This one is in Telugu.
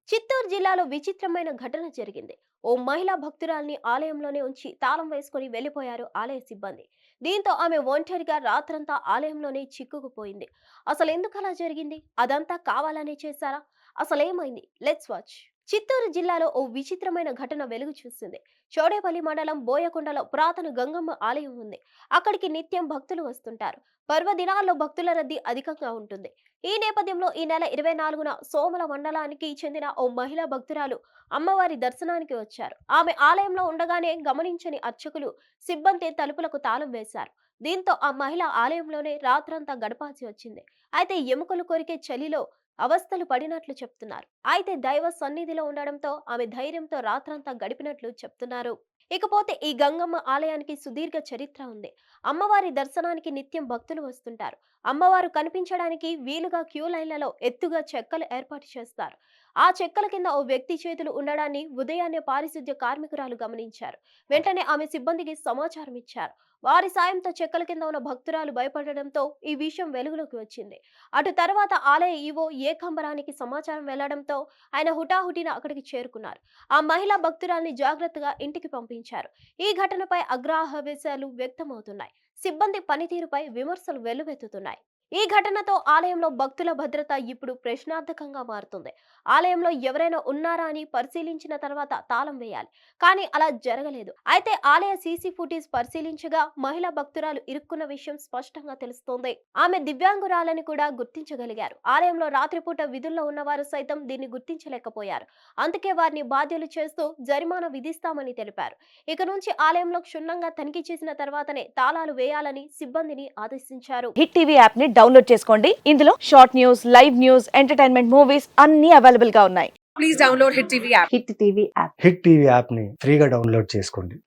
చిత్తూరు జిల్లాలో విచిత్రమైన ఘటన జరిగింది. ఓ మహిళా భక్తురాల్ని ఆలయంలోనే ఉంచి తాళం వేసుకుని వెళ్లిపోయారు ఆలయ సిబ్బంది. దీంతో ఆమె ఒంటరిగా రాత్రంతా ఆలయంలోనే చిక్కుకుపోయింది. అసలు ఎందుకు అలా జరిగింది? అదంతా కావాలనే చేశారా? అసలేమైంది? Let's watch. చిత్తూరు జిల్లాలో ఓ విచిత్రమైన ఘటన వెలుగు చూసింది. చోడేపల్లి మండలం బోయకొండలో పురాతన గంగమ్మ ఆలయం ఉంది. అక్కడికి నిత్యం భక్తులు వస్తుంటారు. పర్వదినాల్లో భక్తుల రద్దీ అధికంగా ఉంటుంది. ఈ నేపథ్యంలో ఈ నెల 24న సోమల మండలానికి చెందిన ఓ మహిళా భక్తురాలు అమ్మవారి దర్శనానికి వచ్చారు. ఆమె ఆలయంలో ఉండగానే గమనించని అర్చకులు, సిబ్బంది తలుపులకు తాళం వేశారు. దీంతో ఆ మహిళ ఆలయంలోనే రాత్రంతా గడపాల్సి వచ్చింది. అయితే ఎముకలు కొరికే చలిలో అవస్థలు పడినట్లు చెప్తున్నారు. అయితే దైవ సన్నిధిలో ఉండడంతో ఆమె ధైర్యంతో రాత్రంతా గడిపినట్లు చెప్తున్నారు. ఇకపోతే ఈ గంగమ్మ ఆలయానికి సుదీర్ఘ చరిత్ర ఉంది. అమ్మవారి దర్శనానికి నిత్యం భక్తులు వస్తుంటారు. అమ్మవారు కనిపించడానికి వీలుగా క్యూ లైన్లలో ఎత్తుగా చెక్కలు ఏర్పాటు చేస్తారు. ఆ చెక్కల కింద ఓ వ్యక్తి చేతులు ఉండడాన్ని ఉదయాన్నే పారిశుద్ధ్య కార్మికురాలు గమనించారు. వెంటనే ఆమె సిబ్బందికి సమాచారం ఇచ్చారు. వారి సాయంతో చెక్కల కింద ఉన్న భక్తురాలు భయపడడంతో ఈ విషయం వెలుగులోకి వచ్చింది. అటు తర్వాత ఆలయ ఈవో ఏకాంబరానికి సమాచారం వెళ్లడంతో ఆయన హుటాహుటిన అక్కడికి చేరుకున్నారు. ఆ మహిళా భక్తురాల్ని జాగ్రత్తగా ఇంటికి పంపించారు. ఈ ఘటనపై అగ్రహావేశాలు వ్యక్తమవుతున్నాయి. సిబ్బంది పనితీరుపై విమర్శలు వెల్లువెత్తుతున్నాయి. ఈ ఘటనతో ఆలయంలో భక్తుల భద్రత ఇప్పుడు ప్రశ్నార్థకంగా మారుతుంది. ఆలయంలో ఎవరైనా ఉన్నారా అని పరిశీలించిన తర్వాత తాళం వేయాలి. కానీ అలా జరగలేదు. అయితే ఆలయ సీసీ ఫుటేజ్ పరిశీలించగా మహిళా భక్తురాలు ఇరుక్కున్న విషయం స్పష్టంగా తెలుస్తోంది. ఆమె దివ్యాంగురాలని కూడా గుర్తించగలిగారు. ఆలయంలో రాత్రిపూట విధుల్లో ఉన్నవారు సైతం దీన్ని గుర్తించలేకపోయారు. అందుకే వారిని బాధ్యులు చేస్తూ జరిమానా విధిస్తామని తెలిపారు. ఇక నుంచి ఆలయంలో క్షుణ్ణంగా తనిఖీ చేసిన తర్వాతనే తాళాలు వేయాలని సిబ్బందిని ఆదేశించారు. హిట్ టీవీ యాప్ ని డౌన్లోడ్ చేసుకోండి. ఇందులో short news, live news, entertainment movies అన్ని అవైలబుల్ గా ఉన్నాయి. Please download Hit TV app. Hit TV app. Hit TV యాప్ని ఫ్రీగా డౌన్లోడ్ చేసుకోండి.